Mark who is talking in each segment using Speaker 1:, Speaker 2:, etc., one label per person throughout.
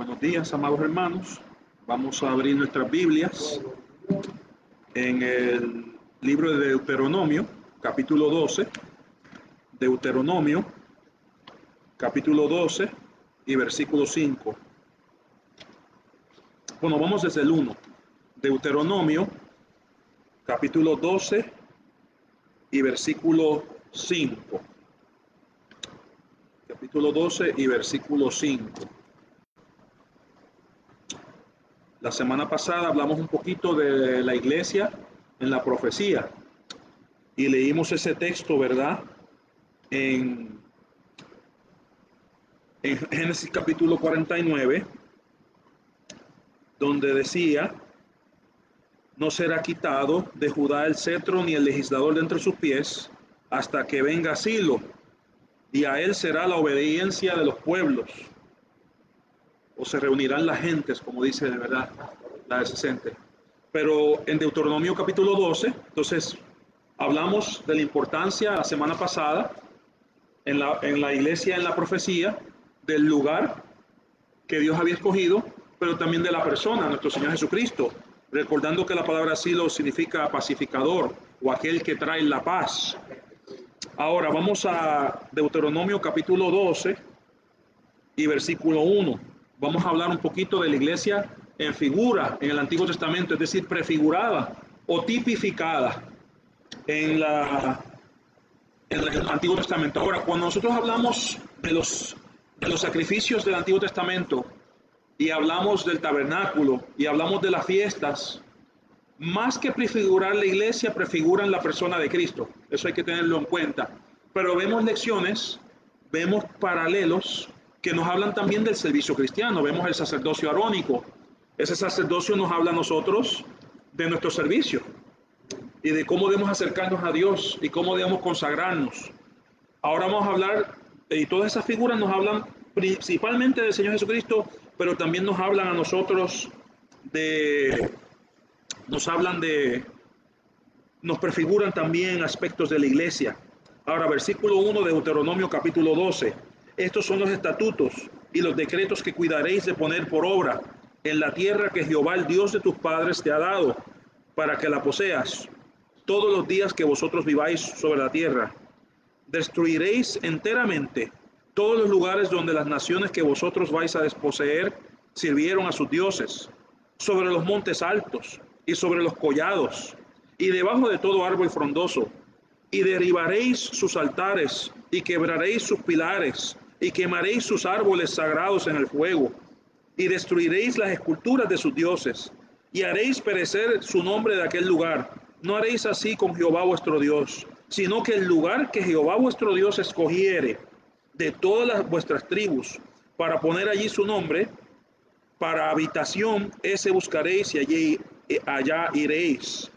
Speaker 1: Buenos días, amados hermanos. Vamos a abrir nuestras Biblias en el libro de Deuteronomio, capítulo 12. Deuteronomio, capítulo 12 y versículo 5. Bueno, vamos desde el 1. Deuteronomio, capítulo 12 y versículo 5. Capítulo 12 y versículo 5. La semana pasada hablamos un poquito de la iglesia en la profecía y leímos ese texto, ¿verdad? En Génesis capítulo 49, donde decía: no será quitado de Judá el cetro ni el legislador de entre sus pies hasta que venga Silo, y a él será la obediencia de los pueblos, o se reunirán las gentes, como dice de verdad la del 60. Pero en Deuteronomio capítulo 12, entonces hablamos de la importancia la semana pasada en la iglesia, en la profecía, del lugar que Dios había escogido, pero también de la persona, nuestro Señor Jesucristo, recordando que la palabra Silo significa pacificador o aquel que trae la paz. Ahora vamos a Deuteronomio capítulo 12 y versículo 1. Vamos a hablar un poquito de la iglesia en figura en el Antiguo Testamento, es decir, prefigurada o tipificada en el Antiguo Testamento. Ahora, cuando nosotros hablamos de los sacrificios del Antiguo Testamento y hablamos del tabernáculo y hablamos de las fiestas, más que prefigurar la iglesia, prefiguran la persona de Cristo. Eso hay que tenerlo en cuenta. Pero vemos lecciones, vemos paralelos que nos hablan también del servicio cristiano. Vemos el sacerdocio arónico. Ese sacerdocio nos habla a nosotros de nuestro servicio y de cómo debemos acercarnos a Dios y cómo debemos consagrarnos. Ahora vamos a hablar, y todas esas figuras nos hablan principalmente del Señor Jesucristo, pero también nos hablan a nosotros nos prefiguran también aspectos de la iglesia. Ahora, versículo 1 de Deuteronomio capítulo 12. Estos son los estatutos y los decretos que cuidaréis de poner por obra en la tierra que Jehová, el Dios de tus padres, te ha dado, para que la poseas todos los días que vosotros viváis sobre la tierra. Destruiréis enteramente todos los lugares donde las naciones que vosotros vais a desposeer sirvieron a sus dioses, sobre los montes altos y sobre los collados, y debajo de todo árbol frondoso, y derribaréis sus altares, y quebraréis sus pilares, y quemaréis sus árboles sagrados en el fuego, y destruiréis las esculturas de sus dioses, y haréis perecer su nombre de aquel lugar. No haréis así con Jehová vuestro Dios, sino que el lugar que Jehová vuestro Dios escogiere de todas vuestras tribus, para poner allí su nombre, para habitación, ese buscaréis y allá iréis.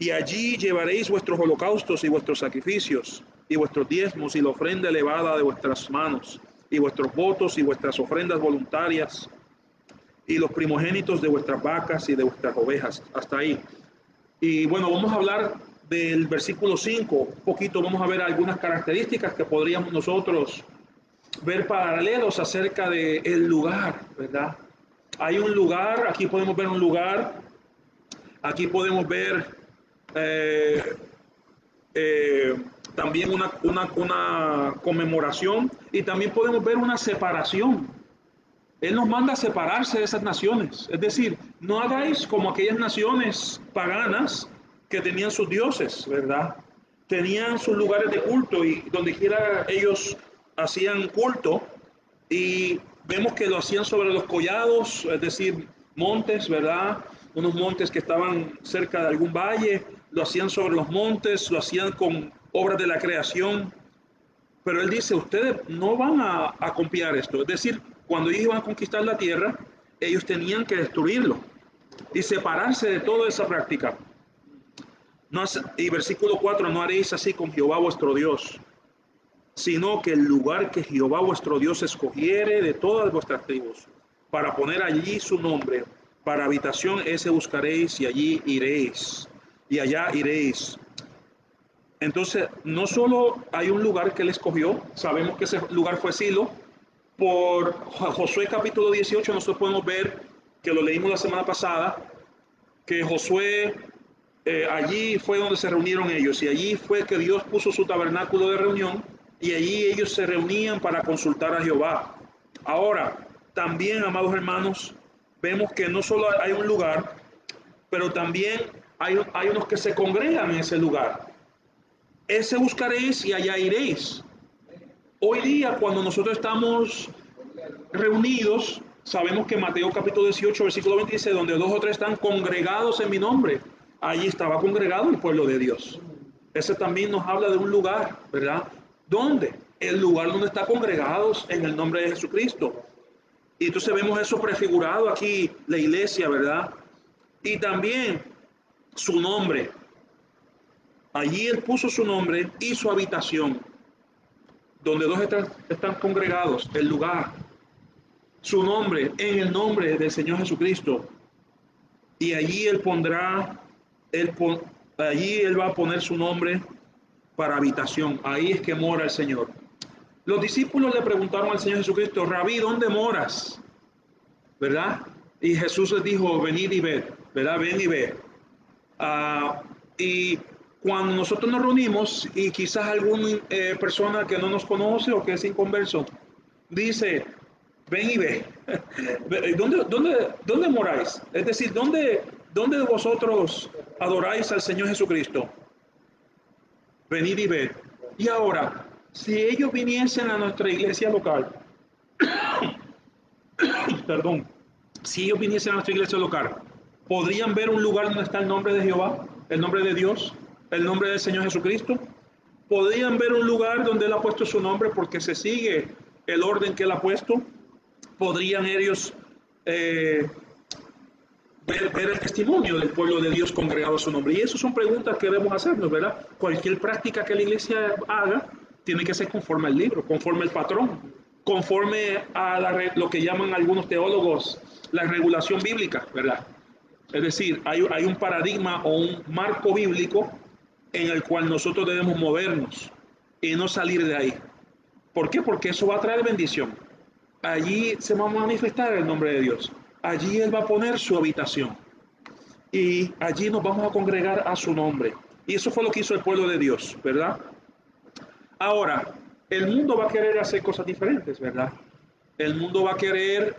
Speaker 1: Y allí llevaréis vuestros holocaustos y vuestros sacrificios, y vuestros diezmos, y la ofrenda elevada de vuestras manos, y vuestros votos y vuestras ofrendas voluntarias, y los primogénitos de vuestras vacas y de vuestras ovejas. Hasta ahí. Y bueno, vamos a hablar del versículo 5, un poquito, vamos a ver algunas características que podríamos nosotros ver paralelos acerca del lugar, ¿verdad? Hay un lugar, aquí podemos ver un lugar, aquí podemos ver también una conmemoración, y también podemos ver una separación. Él nos manda a separarse de esas naciones, es decir, no hagáis como aquellas naciones paganas que tenían sus dioses, ¿verdad? Tenían sus lugares de culto y donde quiera ellos hacían culto, y vemos que lo hacían sobre los collados, es decir, montes, ¿verdad? Unos montes que estaban cerca de algún valle, lo hacían sobre los montes, lo hacían con obras de la creación. Pero él dice, ustedes no van a copiar esto. Es decir, cuando ellos iban a conquistar la tierra, ellos tenían que destruirlo y separarse de toda esa práctica. No, y versículo 4, no haréis así con Jehová vuestro Dios, sino que el lugar que Jehová vuestro Dios escogiere de todas vuestras tribus, para poner allí su nombre, para habitación, ese buscaréis y allí iréis, y allá iréis. Entonces, no solo hay un lugar que él escogió, sabemos que ese lugar fue Silo, por Josué capítulo 18 nosotros podemos ver, que lo leímos la semana pasada, que Josué allí fue donde se reunieron ellos y allí fue que Dios puso su tabernáculo de reunión y allí ellos se reunían para consultar a Jehová. Ahora, también, amados hermanos, vemos que no solo hay un lugar, pero también hay unos que se congregan en ese lugar. Ese buscaréis y allá iréis. Hoy día, cuando nosotros estamos reunidos, sabemos que Mateo capítulo 18, versículo 20 dice, donde dos o tres están congregados en mi nombre, allí estaba congregado el pueblo de Dios. Ese también nos habla de un lugar, ¿verdad? ¿Dónde? El lugar donde están congregados en el nombre de Jesucristo. Y entonces vemos eso prefigurado aquí, la iglesia, ¿verdad? Y también su nombre. Allí Él puso su nombre y su habitación. Donde dos están congregados, el lugar. Su nombre, en el nombre del Señor Jesucristo. Y allí Él pondrá, allí Él va a poner su nombre para habitación. Ahí es que mora el Señor. Los discípulos le preguntaron al Señor Jesucristo, Rabí, ¿dónde moras? ¿Verdad? Y Jesús les dijo, venid y ved, ¿verdad? Ven y ve. Y cuando nosotros nos reunimos y quizás alguna persona que no nos conoce o que es inconverso, dice, ven y ve. ¿Dónde moráis? Es decir, ¿dónde vosotros adoráis al Señor Jesucristo? Venid y ved. Y ahora, si ellos viniesen a nuestra iglesia local, perdón, si ellos viniesen a nuestra iglesia local, ¿podrían ver un lugar donde está el nombre de Jehová, el nombre de Dios, el nombre del Señor Jesucristo? ¿Podrían ver un lugar donde Él ha puesto su nombre porque se sigue el orden que Él ha puesto? ¿Podrían ellos ver el testimonio del pueblo de Dios congregado a su nombre? Y esas son preguntas que debemos hacernos, ¿verdad? Cualquier práctica que la iglesia haga tiene que ser conforme al libro, conforme al patrón, conforme a lo que llaman algunos teólogos la regulación bíblica, ¿verdad? Es decir, hay un paradigma o un marco bíblico en el cual nosotros debemos movernos y no salir de ahí. ¿Por qué? Porque eso va a traer bendición. Allí se va a manifestar el nombre de Dios. Allí Él va a poner su habitación. Y allí nos vamos a congregar a su nombre. Y eso fue lo que hizo el pueblo de Dios, ¿verdad? Ahora, el mundo va a querer hacer cosas diferentes, ¿verdad? El mundo va a querer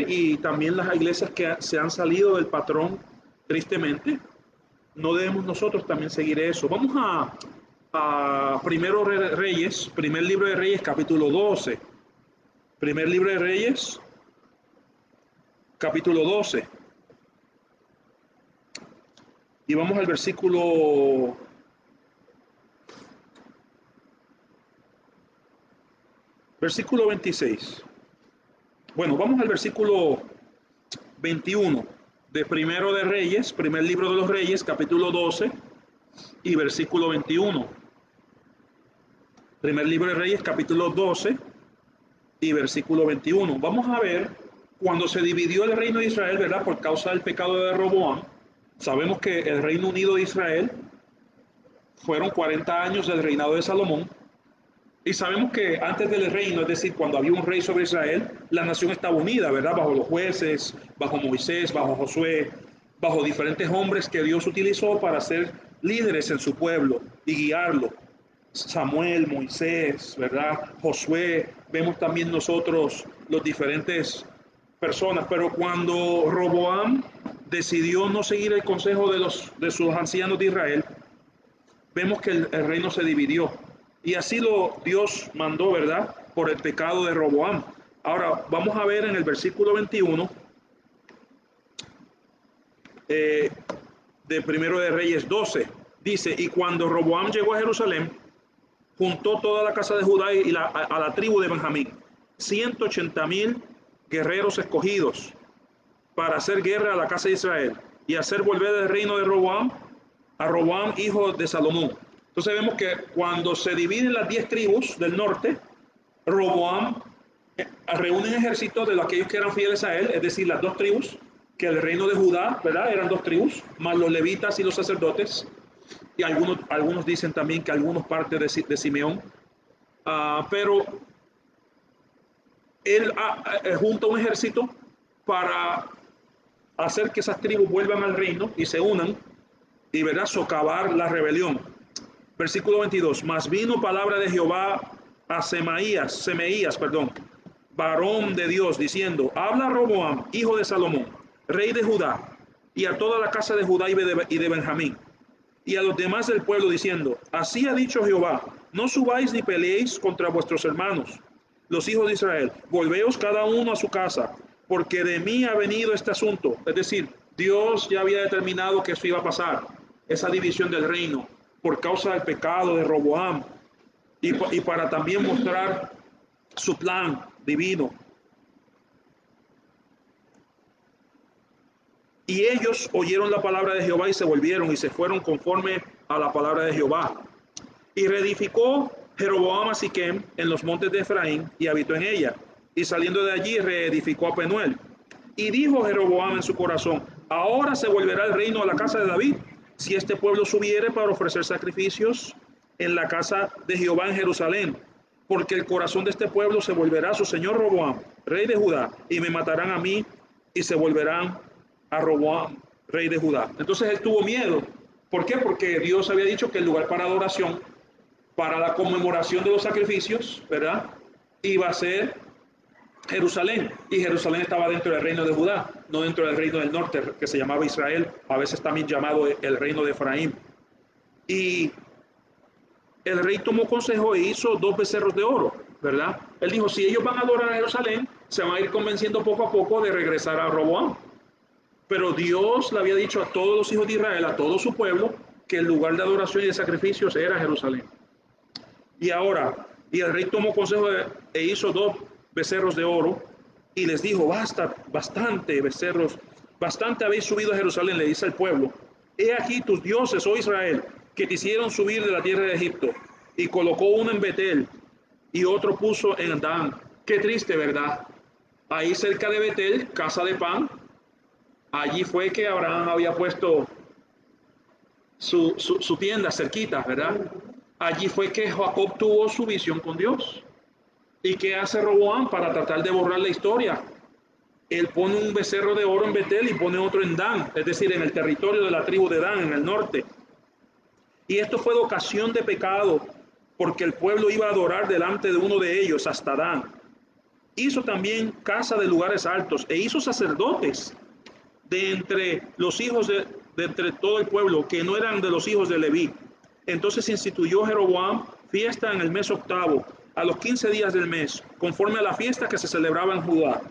Speaker 1: y también las iglesias que se han salido del patrón, tristemente, no debemos nosotros también seguir eso. Vamos a Primero Reyes, primer libro de Reyes, capítulo 12. Primer libro de Reyes, capítulo 12. Y vamos al versículo 26. Bueno, vamos al versículo 21 de Primero de Reyes, primer libro de los Reyes, capítulo 12 y versículo 21. Primer libro de Reyes, capítulo 12 y versículo 21. Vamos a ver cuando se dividió el reino de Israel, ¿verdad? Por causa del pecado de Roboam. Sabemos que el Reino Unido de Israel fueron 40 años del reinado de Salomón. Y sabemos que antes del reino, es decir, cuando había un rey sobre Israel, la nación estaba unida, ¿verdad? Bajo los jueces, bajo Moisés, bajo Josué, bajo diferentes hombres que Dios utilizó para ser líderes en su pueblo y guiarlo. Samuel, Moisés, ¿verdad? Josué, vemos también nosotros los diferentes personas, pero cuando Roboam decidió no seguir el consejo de sus ancianos de Israel, vemos que el reino se dividió. Y así Dios mandó, ¿verdad? Por el pecado de Roboam. Ahora, vamos a ver en el versículo 21 de Primero de Reyes 12. Dice, y cuando Roboam llegó a Jerusalén, juntó toda la casa de Judá y a la tribu de Benjamín, 180,000 guerreros escogidos para hacer guerra a la casa de Israel y hacer volver el reino de Roboam a Roboam, hijo de Salomón. Entonces vemos que cuando se dividen las 10 tribus del norte, Roboam reúne un ejército de aquellos que eran fieles a él, es decir, las 2 tribus, que el reino de Judá, ¿verdad? Eran 2 tribus, más los levitas y los sacerdotes, y algunos dicen también que algunos partes de Simeón, Pero él junta un ejército para hacer que esas tribus vuelvan al reino y se unan y verá socavar la rebelión. Versículo 22. Mas vino palabra de Jehová a Semeías, varón de Dios, diciendo: habla a Roboam, hijo de Salomón, rey de Judá, y a toda la casa de Judá y de Benjamín, y a los demás del pueblo, diciendo: así ha dicho Jehová, no subáis ni peleéis contra vuestros hermanos, los hijos de Israel, volveos cada uno a su casa, porque de mí ha venido este asunto. Es decir, Dios ya había determinado que esto iba a pasar, esa división del reino, por causa del pecado de Roboam, y para también mostrar su plan divino. Y ellos oyeron la palabra de Jehová y se volvieron y se fueron conforme a la palabra de Jehová. Y reedificó Jeroboam a Siquem en los montes de Efraín y habitó en ella. Y saliendo de allí reedificó a Penuel. Y dijo Jeroboam en su corazón: ahora se volverá el reino a la casa de David, si este pueblo subiere para ofrecer sacrificios en la casa de Jehová en Jerusalén. Porque el corazón de este pueblo se volverá a su señor Roboam, rey de Judá, y me matarán a mí y se volverán a Roboam, rey de Judá. Entonces él tuvo miedo. ¿Por qué? Porque Dios había dicho que el lugar para adoración, para la conmemoración de los sacrificios, ¿verdad?, iba a ser Jerusalén. Y Jerusalén estaba dentro del reino de Judá, no dentro del reino del norte, que se llamaba Israel, a veces también llamado el reino de Efraín. Y el rey tomó consejo e hizo 2 becerros de oro, ¿verdad? Él dijo: si ellos van a adorar a Jerusalén, se van a ir convenciendo poco a poco de regresar a Roboam. Pero Dios le había dicho a todos los hijos de Israel, a todo su pueblo, que el lugar de adoración y de sacrificios era Jerusalén. Y el rey tomó consejo e hizo 2 becerros de oro y les dijo: basta, bastante becerros, bastante habéis subido a Jerusalén, le dice al pueblo. He aquí tus dioses, oh Israel, que te hicieron subir de la tierra de Egipto. Y colocó uno en Betel y otro puso en Dan. Qué triste, ¿verdad? Ahí cerca de Betel, casa de pan, allí fue que Abraham había puesto su tienda cerquita, ¿verdad? Allí fue que Jacob tuvo su visión con Dios. ¿Y qué hace Roboam para tratar de borrar la historia? Él pone un becerro de oro en Betel y pone otro en Dan, es decir, en el territorio de la tribu de Dan, en el norte. Y esto fue de ocasión de pecado, porque el pueblo iba a adorar delante de uno de ellos, hasta Dan. Hizo también casa de lugares altos e hizo sacerdotes de entre los hijos de entre todo el pueblo, que no eran de los hijos de Leví. Entonces instituyó Jeroboam fiesta en el mes octavo, a los 15 días del mes, conforme a la fiesta que se celebraba en Judá.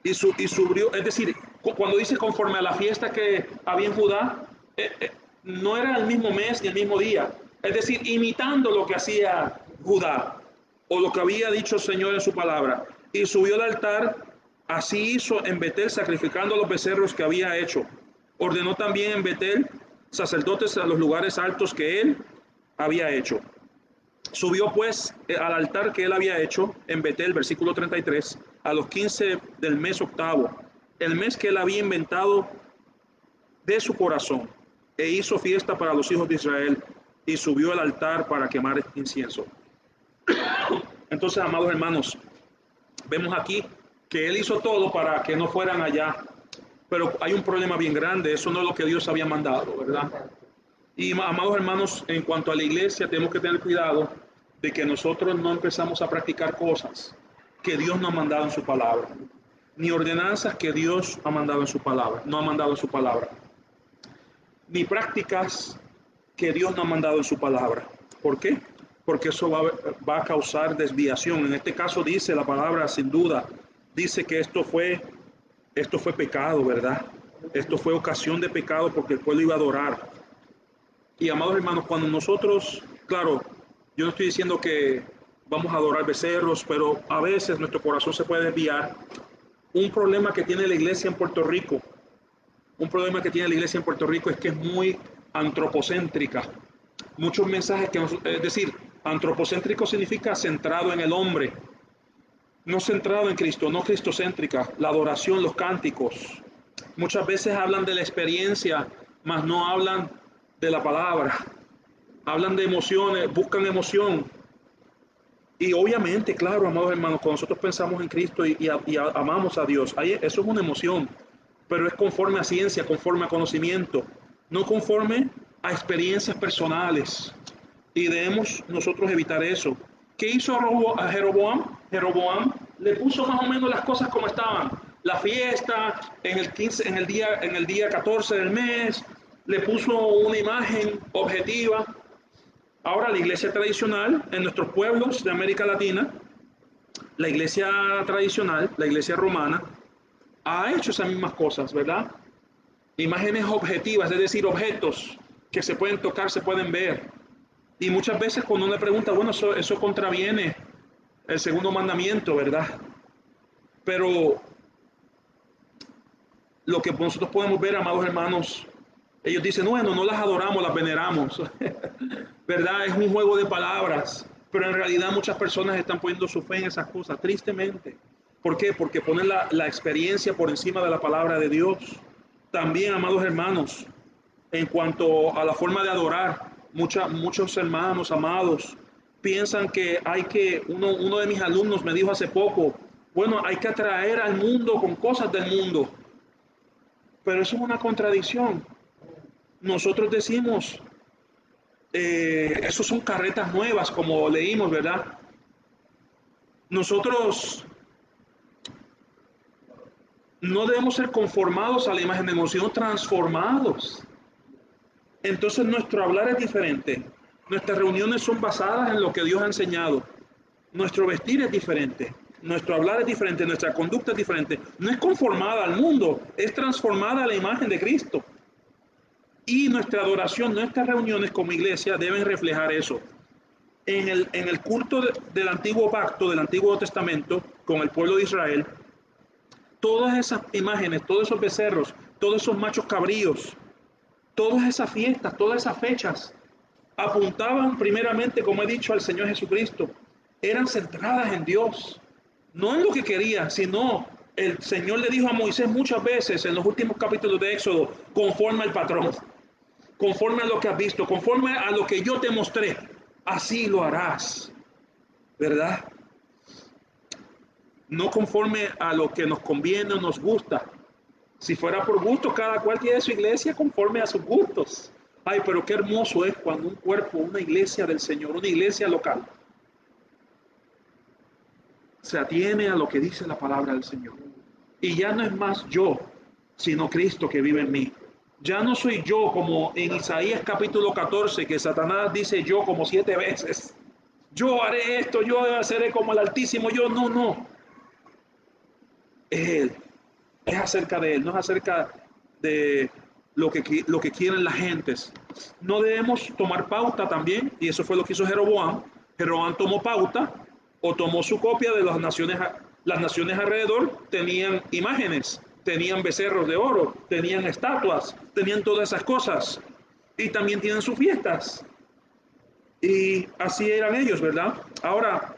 Speaker 1: Y subió, es decir, cuando dice conforme a la fiesta que había en Judá, no era el mismo mes ni el mismo día. Es decir, imitando lo que hacía Judá, o lo que había dicho el Señor en su palabra. Y subió al altar, así hizo en Betel, sacrificando los becerros que había hecho. Ordenó también en Betel sacerdotes a los lugares altos que él había hecho. Subió pues al altar que él había hecho en Betel, versículo 33, a los 15 del mes octavo, el mes que él había inventado de su corazón, e hizo fiesta para los hijos de Israel, y subió al altar para quemar incienso. Entonces, amados hermanos, vemos aquí que él hizo todo para que no fueran allá, pero hay un problema bien grande. Eso no es lo que Dios había mandado, ¿verdad? Y amados hermanos, en cuanto a la iglesia, tenemos que tener cuidado de que nosotros no empezamos a practicar cosas que Dios no ha mandado en su palabra, ni ordenanzas que Dios ha mandado en su palabra, no ha mandado en su palabra, ni prácticas que Dios no ha mandado en su palabra. ¿Por qué? Porque eso va a causar desviación. En este caso dice la palabra, sin duda, dice que esto fue pecado, ¿verdad? Esto fue ocasión de pecado porque el pueblo iba a adorar. Y amados hermanos, cuando nosotros, claro, yo no estoy diciendo que vamos a adorar becerros, pero a veces nuestro corazón se puede desviar. Un problema que tiene la iglesia en Puerto Rico, es que es muy antropocéntrica. Muchos mensajes es decir, antropocéntrico significa centrado en el hombre, no centrado en Cristo, no cristocéntrica. La adoración, los cánticos, muchas veces hablan de la experiencia, mas no hablan de la palabra. Hablan de emociones, buscan emoción. Y obviamente, claro, amados hermanos, cuando nosotros pensamos en Cristo amamos a Dios, eso es una emoción, pero es conforme a ciencia, conforme a conocimiento, no conforme a experiencias personales. Y debemos nosotros evitar eso. ¿Qué hizo a Jeroboam? Jeroboam le puso más o menos las cosas como estaban. La fiesta en el 15, en el día 14 del mes, le puso una imagen objetiva. Ahora la iglesia tradicional en nuestros pueblos de América Latina, la iglesia tradicional, la iglesia romana, ha hecho esas mismas cosas, ¿verdad? Imágenes objetivas, es decir, objetos que se pueden tocar, se pueden ver. Y muchas veces cuando uno le pregunta, bueno, eso contraviene el segundo mandamiento, ¿verdad? Pero lo que nosotros podemos ver, amados hermanos, ellos dicen, bueno, no las adoramos, las veneramos, ¿verdad? Es un juego de palabras, pero en realidad muchas personas están poniendo su fe en esas cosas, tristemente. ¿Por qué? Porque ponen la experiencia por encima de la palabra de Dios. También, amados hermanos, en cuanto a la forma de adorar, muchos hermanos amados piensan que uno de mis alumnos me dijo hace poco, bueno, hay que atraer al mundo con cosas del mundo, pero eso es una contradicción. Nosotros decimos, esos son carretas nuevas, como leímos, ¿verdad? Nosotros no debemos ser conformados a la imagen de Dios, sino transformados. Entonces nuestro hablar es diferente. Nuestras reuniones son basadas en lo que Dios ha enseñado. Nuestro vestir es diferente. Nuestro hablar es diferente. Nuestra conducta es diferente. No es conformada al mundo, es transformada a la imagen de Cristo. Y nuestra adoración, nuestras reuniones como iglesia deben reflejar eso. En el culto del antiguo pacto, del Antiguo Testamento, con el pueblo de Israel, todas esas imágenes, todos esos becerros, todos esos machos cabríos, todas esas fiestas, todas esas fechas, apuntaban primeramente, como he dicho, al Señor Jesucristo. Eran centradas en Dios, no en lo que quería, sino el Señor le dijo a Moisés muchas veces en los últimos capítulos de Éxodo, conforme al patrón, conforme a lo que has visto, conforme a lo que yo te mostré, así lo harás, ¿verdad? No conforme a lo que nos conviene o nos gusta. Si fuera por gusto, cada cual tiene su iglesia conforme a sus gustos. Ay, pero qué hermoso es cuando un cuerpo, una iglesia del Señor, una iglesia local, se atiene a lo que dice la palabra del Señor. Y ya no es más yo, sino Cristo que vive en mí. Ya no soy yo como en Isaías capítulo 14, que Satanás dice yo como 7 veces. Yo haré esto, yo seré como el Altísimo, yo no. Es Él, es acerca de Él, no es acerca de lo que quieren las gentes. No debemos tomar pauta también, y eso fue lo que hizo Jeroboam. Jeroboam tomó pauta o tomó su copia de las naciones alrededor, tenían imágenes, tenían becerros de oro, tenían estatuas, tenían todas esas cosas, y también tienen sus fiestas. Y así eran ellos, ¿verdad? Ahora,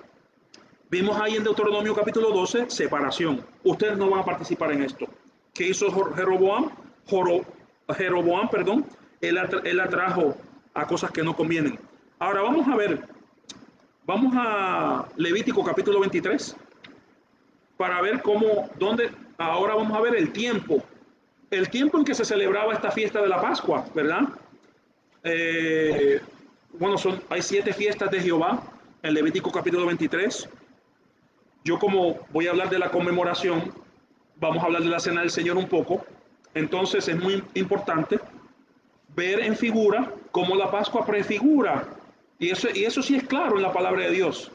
Speaker 1: vimos ahí en Deuteronomio capítulo 12, separación. Ustedes no van a participar en esto. ¿Qué hizo Jeroboam? Jeroboam, perdón. Él atrajo a cosas que no convienen. Ahora vamos a Levítico capítulo 23 para ver ahora vamos a ver el tiempo en que se celebraba esta fiesta de la Pascua, ¿verdad? Bueno, hay 7 fiestas de Jehová en Levítico capítulo 23. Yo como voy a hablar de la conmemoración, vamos a hablar de la cena del Señor un poco. Entonces es muy importante ver en figura cómo la Pascua prefigura. Y eso sí es claro en la palabra de Dios.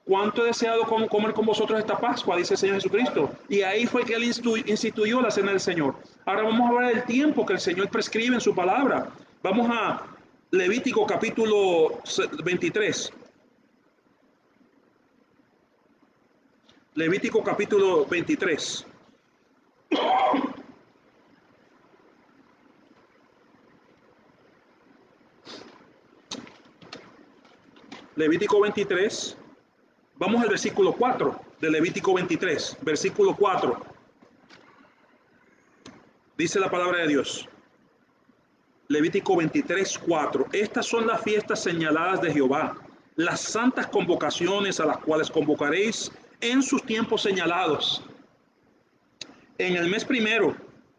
Speaker 1: ¿Cuánto he deseado comer con vosotros esta Pascua? Dice el Señor Jesucristo. Y ahí fue que Él instituyó la cena del Señor. Ahora vamos a ver el tiempo que el Señor prescribe en su palabra. Vamos a Levítico capítulo 23. Levítico capítulo 23. Levítico 23. Vamos al versículo 4 de Levítico 23. Versículo 4. Dice la palabra de Dios. Levítico 23, 4. Estas son las fiestas señaladas de Jehová, las santas convocaciones a las cuales convocaréis en sus tiempos señalados. En el mes primero,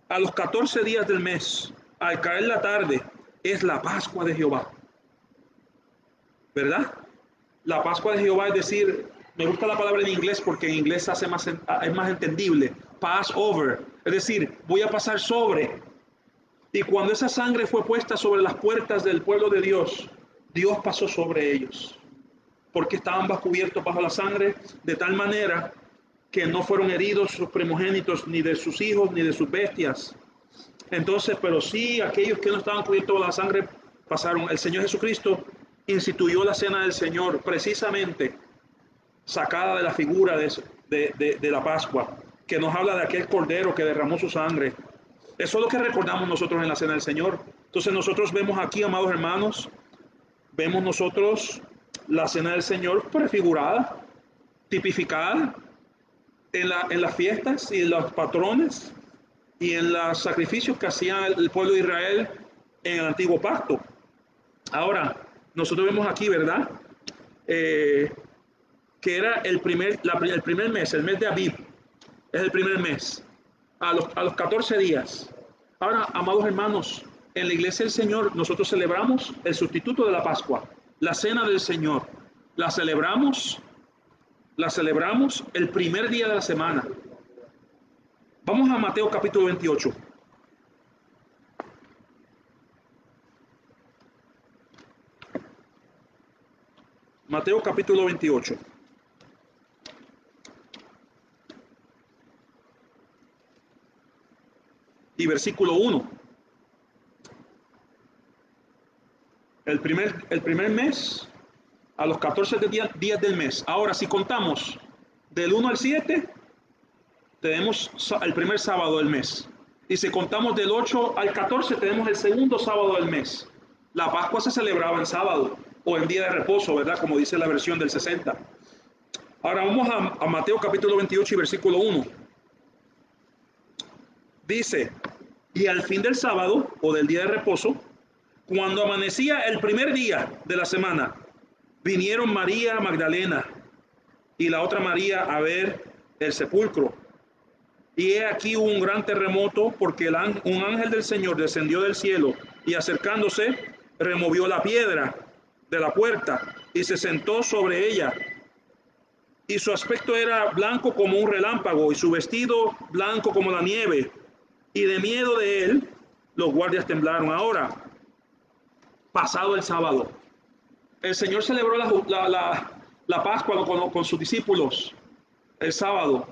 Speaker 1: a los 14 días del mes, al caer la tarde, es la Pascua de Jehová. ¿Verdad? La Pascua de Jehová, es decir, me gusta la palabra en inglés porque en inglés es más entendible. Passover, es decir, voy a pasar sobre. Y cuando esa sangre fue puesta sobre las puertas del pueblo de Dios, Dios pasó sobre ellos, porque estaban cubiertos bajo la sangre, de tal manera que no fueron heridos sus primogénitos, ni de sus hijos, ni de sus bestias. Entonces, pero sí, aquellos que no estaban cubiertos bajo la sangre pasaron. El Señor Jesucristo instituyó la cena del Señor precisamente sacada de la figura de la Pascua, que nos habla de aquel cordero que derramó su sangre. Eso es lo que recordamos nosotros en la cena del Señor. Entonces nosotros vemos aquí, amados hermanos, vemos nosotros la cena del Señor prefigurada, tipificada en las fiestas y en los patrones y en los sacrificios que hacía el pueblo de Israel en el antiguo pacto. Ahora, nosotros vemos aquí, ¿verdad? Que era el primer mes, el mes de Abib, es el primer mes, a los 14 días. Ahora, amados hermanos, en la iglesia del Señor nosotros celebramos el sustituto de la Pascua, la cena del Señor. La celebramos el primer día de la semana. Vamos a Mateo capítulo 28. Mateo capítulo 28. Y versículo 1. El primer mes, a los 14 días del mes. Ahora, si contamos del 1 al 7, tenemos el primer sábado del mes. Y si contamos del 8 al 14, tenemos el segundo sábado del mes. La Pascua se celebraba en sábado o en día de reposo, ¿verdad? Como dice la versión del 60. Ahora vamos a Mateo capítulo 28 y versículo 1. Dice, y al fin del sábado o del día de reposo, cuando amanecía el primer día de la semana, vinieron María Magdalena y la otra María a ver el sepulcro. Y he aquí un gran terremoto, porque un ángel del Señor descendió del cielo y acercándose removió la piedra de la puerta y se sentó sobre ella. Y su aspecto era blanco como un relámpago y su vestido blanco como la nieve. Y de miedo de él, los guardias temblaron. Ahora, pasado el sábado, el Señor celebró la Pascua con sus discípulos el sábado.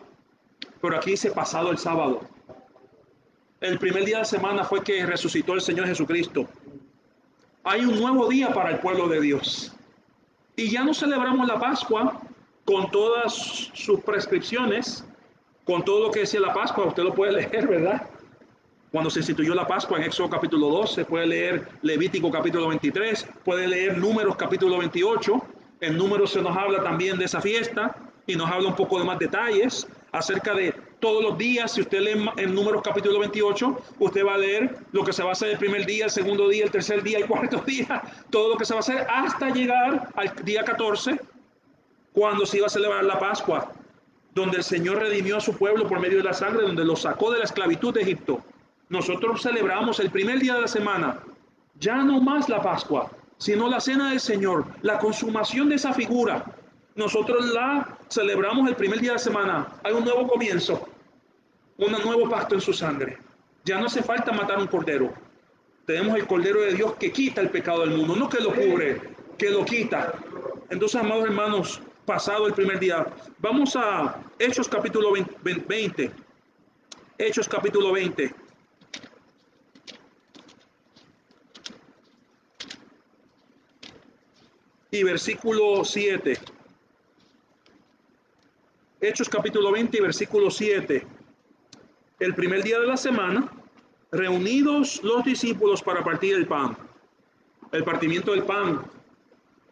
Speaker 1: Pero aquí dice pasado el sábado. El primer día de la semana fue que resucitó el Señor Jesucristo. Hay un nuevo día para el pueblo de Dios. Y ya no celebramos la Pascua con todas sus prescripciones, con todo lo que decía la Pascua. Usted lo puede leer, ¿verdad? Cuando se instituyó la Pascua en Éxodo capítulo 12, puede leer Levítico capítulo 23, puede leer Números capítulo 28. En Números se nos habla también de esa fiesta y nos habla un poco de más detalles acerca de todos los días. Si usted lee en Números capítulo 28, usted va a leer lo que se va a hacer el primer día, el segundo día, el tercer día, el cuarto día, todo lo que se va a hacer hasta llegar al día 14, cuando se iba a celebrar la Pascua, donde el Señor redimió a su pueblo por medio de la sangre, donde lo sacó de la esclavitud de Egipto. Nosotros celebramos el primer día de la semana, ya no más la Pascua, sino la cena del Señor, la consumación de esa figura. Nosotros la celebramos el primer día de la semana. Hay un nuevo comienzo, un nuevo pacto en su sangre. Ya no hace falta matar un cordero. Tenemos el Cordero de Dios que quita el pecado del mundo, no que lo cubre, que lo quita. Entonces, amados hermanos, pasado el primer día, vamos a Hechos capítulo 20. Hechos capítulo 20. Y versículo 7. Hechos capítulo 20 y versículo 7. El primer día de la semana, reunidos los discípulos para partir el pan. El partimiento del pan.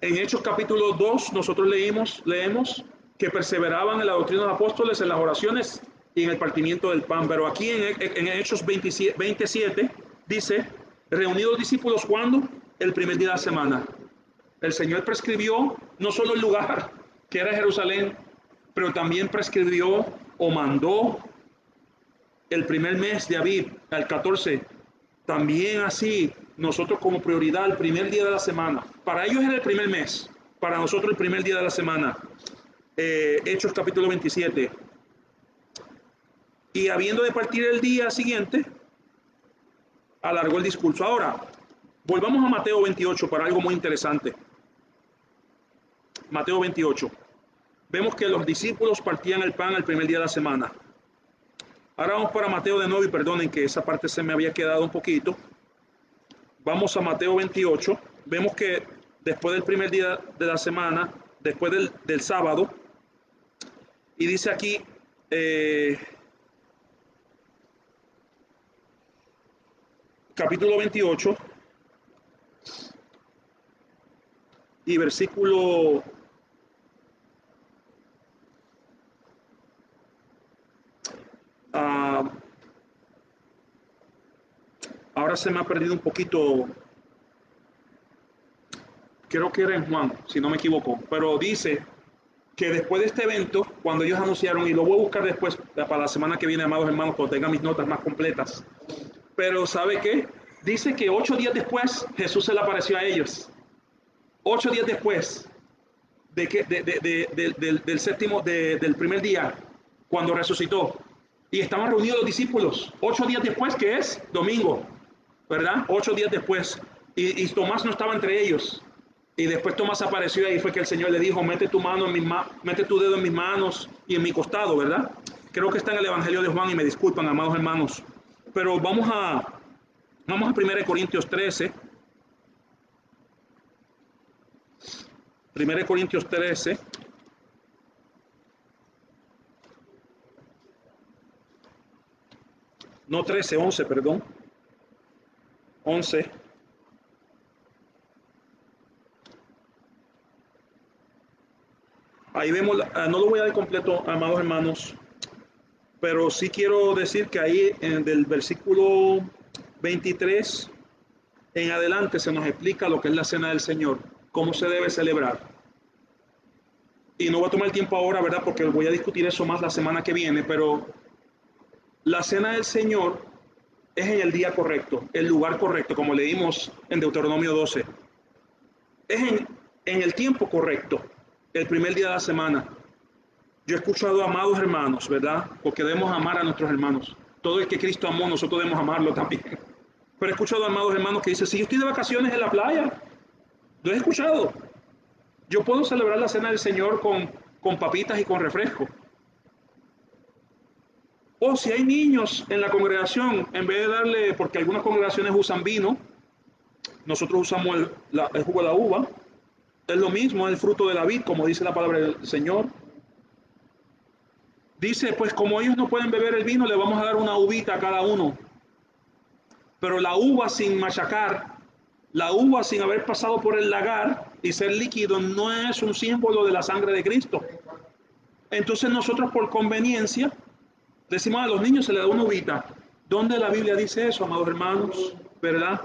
Speaker 1: En Hechos capítulo 2 nosotros leemos que perseveraban en la doctrina de los apóstoles, en las oraciones y en el partimiento del pan. Pero aquí en Hechos 27 dice, reunidos discípulos, ¿cuándo? El primer día de la semana. El Señor prescribió no solo el lugar, que era Jerusalén, pero también prescribió o mandó el primer mes de Abib, al 14. También así, nosotros como prioridad, el primer día de la semana. Para ellos era el primer mes, para nosotros el primer día de la semana. Hechos capítulo 27. Y habiendo de partir el día siguiente, alargó el discurso. Ahora, volvamos a Mateo 28 para algo muy interesante. Mateo 28. Vemos que los discípulos partían el pan el primer día de la semana. Ahora vamos para Mateo de nuevo y perdonen que esa parte se me había quedado un poquito. Vamos a Mateo 28. Vemos que después del primer día de la semana, después del sábado, y dice aquí, capítulo 28 y versículo ahora se me ha perdido un poquito, creo que era en Juan, si no me equivoco, pero dice que después de este evento, cuando ellos anunciaron, y lo voy a buscar después para la semana que viene, amados hermanos, cuando tenga mis notas más completas, pero ¿sabe qué? Dice que 8 días después Jesús se le apareció a ellos. 8 días después del séptimo, del primer día, cuando resucitó. Y estaban reunidos los discípulos. 8 días después, que es domingo, ¿verdad? 8 días después. Y Tomás no estaba entre ellos. Y después Tomás apareció y ahí fue que el Señor le dijo, mete tu dedo en mis manos y en mi costado, ¿verdad? Creo que está en el Evangelio de Juan y me disculpan, amados hermanos. Pero vamos a 1 Corintios 13. 1 Corintios 13. No 13, 11, perdón. 11. Ahí vemos, no lo voy a dar completo, amados hermanos, pero sí quiero decir que ahí del versículo 23 en adelante se nos explica lo que es la cena del Señor, cómo se debe celebrar. Y no voy a tomar el tiempo ahora, ¿verdad? Porque voy a discutir eso más la semana que viene, pero la cena del Señor es en el día correcto, el lugar correcto, como leímos en Deuteronomio 12. Es en el tiempo correcto, el primer día de la semana. Yo he escuchado a amados hermanos, ¿verdad? Porque debemos amar a nuestros hermanos. Todo el que Cristo amó, nosotros debemos amarlo también. Pero he escuchado a amados hermanos que dicen, si yo estoy de vacaciones en la playa, lo he escuchado. Yo puedo celebrar la cena del Señor con papitas y con refresco. O si hay niños en la congregación, en vez de darle, porque algunas congregaciones usan vino, nosotros usamos el jugo de la uva. Es lo mismo, es el fruto de la vid, como dice la palabra del Señor. Dice, pues como ellos no pueden beber el vino, le vamos a dar una uvita a cada uno. Pero la uva sin machacar, la uva sin haber pasado por el lagar y ser líquido, no es un símbolo de la sangre de Cristo. Entonces nosotros por conveniencia decimos a los niños se le da una uvita. ¿Dónde la Biblia dice eso, amados hermanos? ¿Verdad?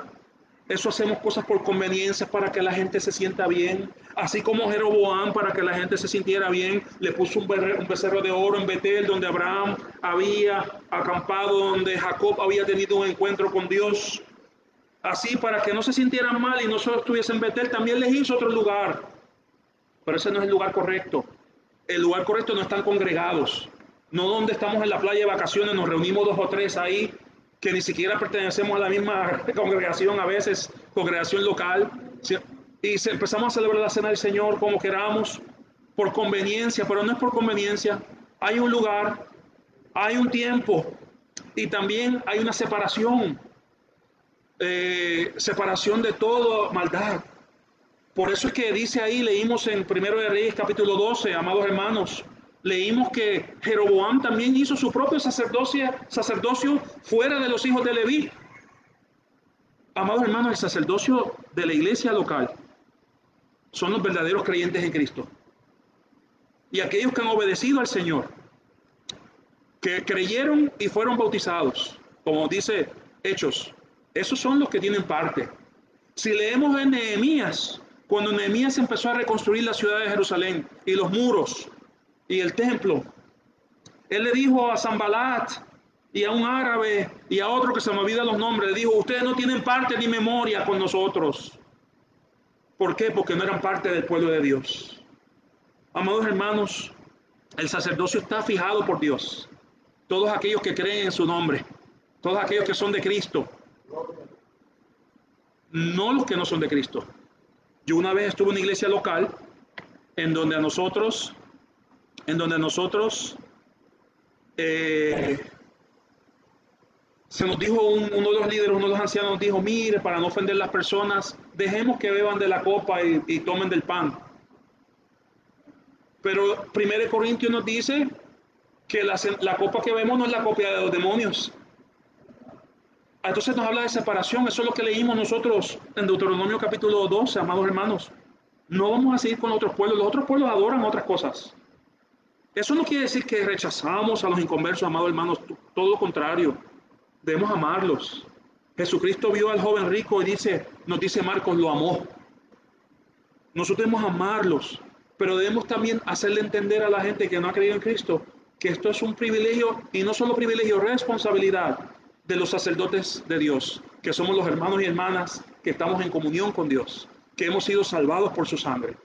Speaker 1: Eso hacemos cosas por conveniencia para que la gente se sienta bien. Así como Jeroboam, para que la gente se sintiera bien, le puso un becerro de oro en Betel, donde Abraham había acampado, donde Jacob había tenido un encuentro con Dios. Así, para que no se sintieran mal y no solo estuviesen en Betel, también les hizo otro lugar. Pero ese no es el lugar correcto. El lugar correcto no están congregados. No donde estamos en la playa de vacaciones, nos reunimos 2 o 3 ahí, que ni siquiera pertenecemos a la misma congregación, a veces congregación local, y empezamos a celebrar la cena del Señor como queramos, por conveniencia, pero no es por conveniencia. Hay un lugar, hay un tiempo, y también hay una separación, separación de toda maldad. Por eso es que dice ahí, leímos en 1 de Reyes capítulo 12, amados hermanos, leímos que Jeroboam también hizo su propio sacerdocio fuera de los hijos de Leví. Amados hermanos, el sacerdocio de la iglesia local son los verdaderos creyentes en Cristo. Y aquellos que han obedecido al Señor, que creyeron y fueron bautizados, como dice Hechos, esos son los que tienen parte. Si leemos en Nehemías, Cuando Nehemías empezó a reconstruir la ciudad de Jerusalén y los muros y el templo, él le dijo a Sanbalat y a un árabe y a otro que se me olvidan los nombres, le dijo, ustedes no tienen parte ni memoria con nosotros. ¿Por qué? Porque no eran parte del pueblo de Dios. Amados hermanos, el sacerdocio está fijado por Dios. Todos aquellos que creen en su nombre, todos aquellos que son de Cristo, no los que no son de Cristo. Yo una vez estuve en una iglesia local en donde a nosotros se nos dijo uno de los líderes, uno de los ancianos nos dijo, mire, para no ofender a las personas, dejemos que beban de la copa y tomen del pan. Pero 1 Corintios nos dice que la copa que vemos no es la copa de los demonios. Entonces nos habla de separación. Eso es lo que leímos nosotros en Deuteronomio capítulo 12, amados hermanos. No vamos a seguir con otros pueblos. Los otros pueblos adoran otras cosas. Eso no quiere decir que rechazamos a los inconversos, amados hermanos. Todo lo contrario. Debemos amarlos. Jesucristo vio al joven rico y nos dice Marcos, lo amó. Nosotros debemos amarlos, pero debemos también hacerle entender a la gente que no ha creído en Cristo que esto es un privilegio, y no solo privilegio, responsabilidad de los sacerdotes de Dios, que somos los hermanos y hermanas que estamos en comunión con Dios, que hemos sido salvados por su sangre.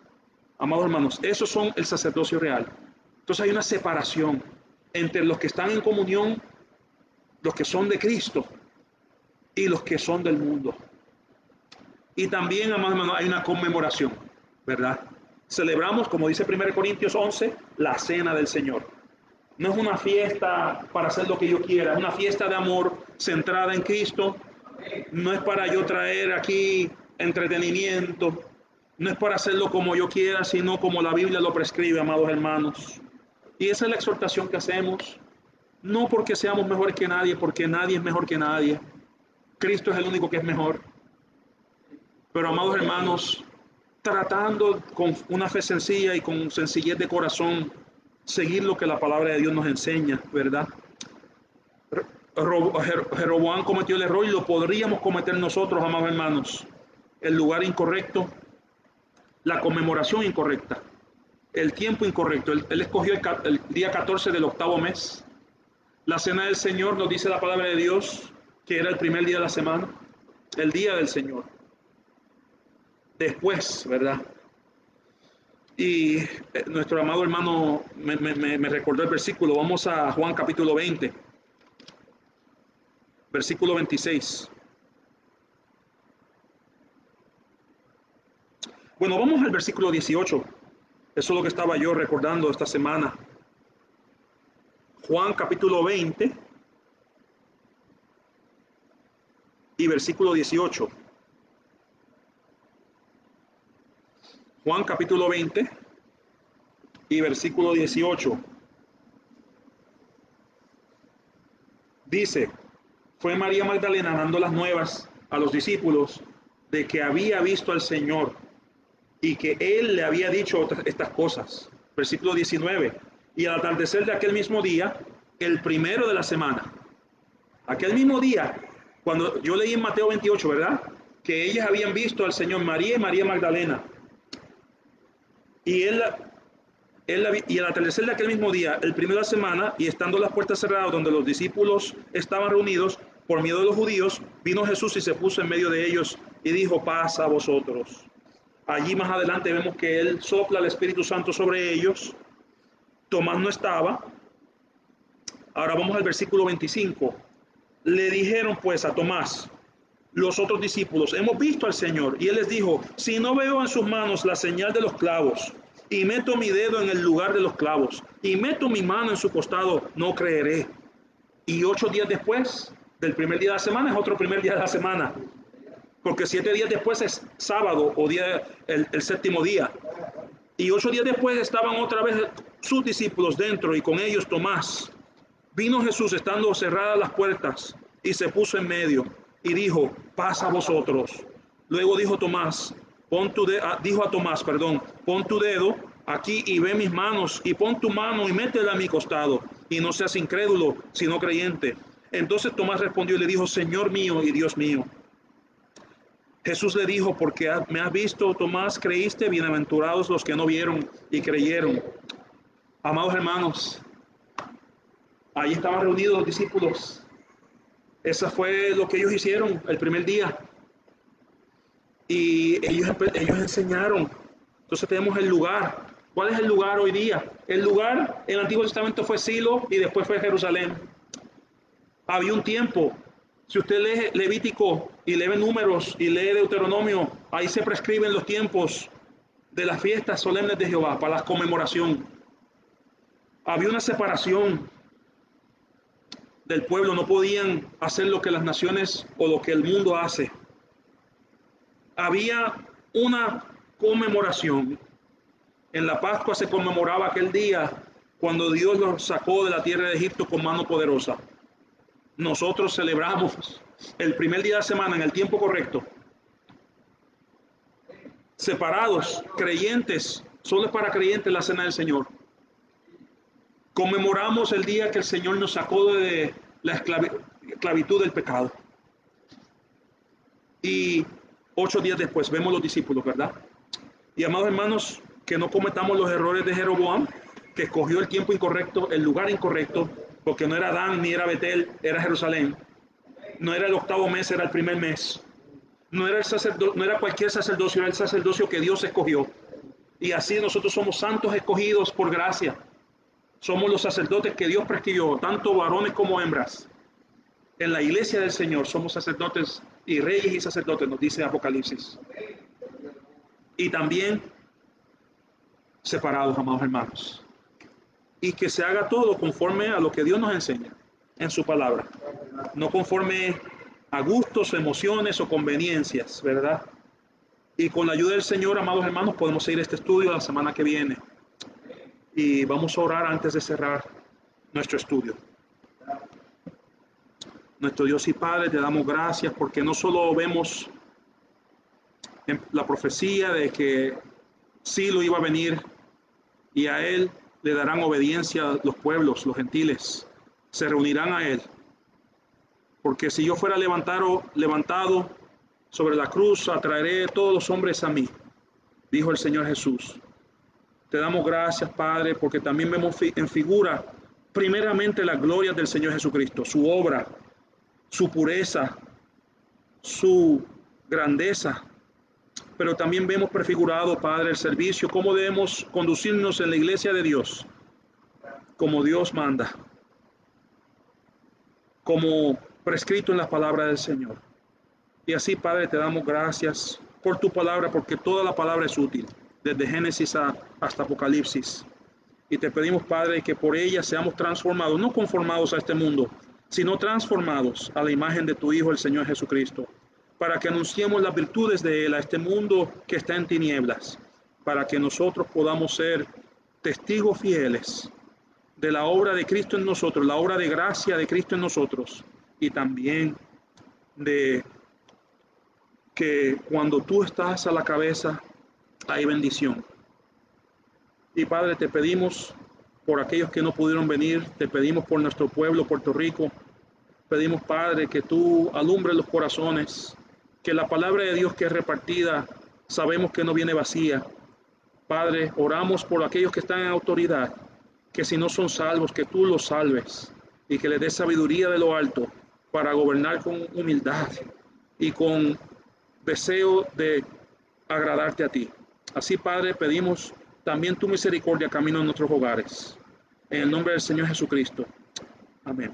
Speaker 1: Amados hermanos, esos son el sacerdocio real. Entonces hay una separación entre los que están en comunión, los que son de Cristo, y los que son del mundo. Y también, amados hermanos, hay una conmemoración, ¿verdad? Celebramos, como dice 1 Corintios 11, la cena del Señor. No es una fiesta para hacer lo que yo quiera, es una fiesta de amor centrada en Cristo. No es para yo traer aquí entretenimiento, no es para hacerlo como yo quiera, sino como la Biblia lo prescribe, amados hermanos. Y esa es la exhortación que hacemos, no porque seamos mejores que nadie, porque nadie es mejor que nadie. Cristo es el único que es mejor. Pero, amados hermanos, tratando con una fe sencilla y con sencillez de corazón, seguir lo que la palabra de Dios nos enseña, ¿verdad? Jeroboam cometió el error y lo podríamos cometer nosotros, amados hermanos. El lugar incorrecto, la conmemoración incorrecta, el tiempo incorrecto. Él escogió el día 14 del 8º mes. La cena del Señor, nos dice la palabra de Dios, que era el primer día de la semana, el día del Señor. Después, ¿verdad? Y nuestro amado hermano me recordó el versículo. Vamos a Juan capítulo 20, versículo 26. Bueno, vamos al versículo 18. Eso es lo que estaba yo recordando esta semana. Juan capítulo 20 y versículo 18. Juan capítulo 20 y versículo 18. Dice, fue María Magdalena dando las nuevas a los discípulos de que había visto al Señor y que Él le había dicho estas cosas. Versículo 19. Y al atardecer de aquel mismo día, el primero de la semana, aquel mismo día, cuando yo leí en Mateo 28, ¿verdad? Que ellas habían visto al Señor, María y María Magdalena. Y y al atardecer de aquel mismo día, el primero de la semana, y estando las puertas cerradas donde los discípulos estaban reunidos, por miedo de los judíos, vino Jesús y se puso en medio de ellos y dijo, paz a vosotros. Allí más adelante vemos que Él sopla el Espíritu Santo sobre ellos. Tomás no estaba. Ahora vamos al versículo 25. Le dijeron pues a Tomás, los otros discípulos, hemos visto al Señor. Y Él les dijo, si no veo en sus manos la señal de los clavos, y meto mi dedo en el lugar de los clavos, y meto mi mano en su costado, no creeré. Y 8 días después del primer día de la semana es otro primer día de la semana, porque 7 días después es sábado o día, el séptimo día. Y 8 días después estaban otra vez sus discípulos dentro y con ellos Tomás. Vino Jesús estando cerradas las puertas y se puso en medio y dijo, paz a vosotros. Luego dijo Tomás, dijo a Tomás, pon tu dedo aquí y ve mis manos, y pon tu mano y métela a mi costado, y no seas incrédulo, sino creyente. Entonces Tomás respondió y le dijo, Señor mío y Dios mío. Jesús le dijo, porque me has visto, Tomás, creíste, bienaventurados los que no vieron y creyeron. Amados hermanos, ahí estaban reunidos los discípulos. Eso fue lo que ellos hicieron el primer día. Y ellos enseñaron. Entonces tenemos el lugar. ¿Cuál es el lugar hoy día? El lugar en el Antiguo Testamento fue Silo y después fue Jerusalén. Había un tiempo. Si usted lee Levítico y lee Números y lee Deuteronomio, ahí se prescriben los tiempos de las fiestas solemnes de Jehová para la conmemoración. Había una separación del pueblo, no podían hacer lo que las naciones o lo que el mundo hace. Había una conmemoración. En la Pascua se conmemoraba aquel día cuando Dios los sacó de la tierra de Egipto con mano poderosa. Nosotros celebramos el primer día de la semana en el tiempo correcto. Separados, creyentes, solo es para creyentes la cena del Señor. Conmemoramos el día que el Señor nos sacó de la esclavitud del pecado. Y 8 días después vemos los discípulos, ¿verdad? Y amados hermanos, que no cometamos los errores de Jeroboam, que escogió el tiempo incorrecto, el lugar incorrecto, porque no era Dan ni era Betel, era Jerusalén. No era el 8º mes, era el primer mes. No era no era cualquier sacerdocio, era el sacerdocio que Dios escogió. Y así nosotros somos santos escogidos por gracia. Somos los sacerdotes que Dios prescribió, tanto varones como hembras. En la iglesia del Señor somos sacerdotes y reyes y sacerdotes, nos dice Apocalipsis. Y también separados, amados hermanos. Y que se haga todo conforme a lo que Dios nos enseña en su palabra. No conforme a gustos, emociones o conveniencias, ¿verdad? Y con la ayuda del Señor, amados hermanos, podemos seguir este estudio la semana que viene. Y vamos a orar antes de cerrar nuestro estudio. Nuestro Dios y Padre, te damos gracias porque no solo vemos en la profecía de que Silo iba a venir y a él le darán obediencia los pueblos, los gentiles, se reunirán a él. Porque si yo fuera levantado sobre la cruz, atraeré todos los hombres a mí, dijo el Señor Jesús. Te damos gracias, Padre, porque también vemos en figura primeramente las glorias del Señor Jesucristo, su obra, su pureza, su grandeza, pero también vemos prefigurado, Padre, el servicio, cómo debemos conducirnos en la iglesia de Dios, como Dios manda, como prescrito en la palabra del Señor. Y así, Padre, te damos gracias por tu palabra, porque toda la palabra es útil, desde Génesis hasta Apocalipsis. Y te pedimos, Padre, que por ella seamos transformados, no conformados a este mundo, sino transformados a la imagen de tu Hijo, el Señor Jesucristo, para que anunciemos las virtudes de Él a este mundo que está en tinieblas, para que nosotros podamos ser testigos fieles de la obra de Cristo en nosotros, la obra de gracia de Cristo en nosotros, y también de que cuando tú estás a la cabeza hay bendición. Y Padre, te pedimos por aquellos que no pudieron venir, te pedimos por nuestro pueblo, Puerto Rico, pedimos, Padre, que tú alumbres los corazones, que la palabra de Dios que es repartida, sabemos que no viene vacía. Padre, oramos por aquellos que están en autoridad, que si no son salvos, que tú los salves y que les des sabiduría de lo alto para gobernar con humildad y con deseo de agradarte a ti. Así, Padre, pedimos también tu misericordia camino en nuestros hogares. En el nombre del Señor Jesucristo. Amén.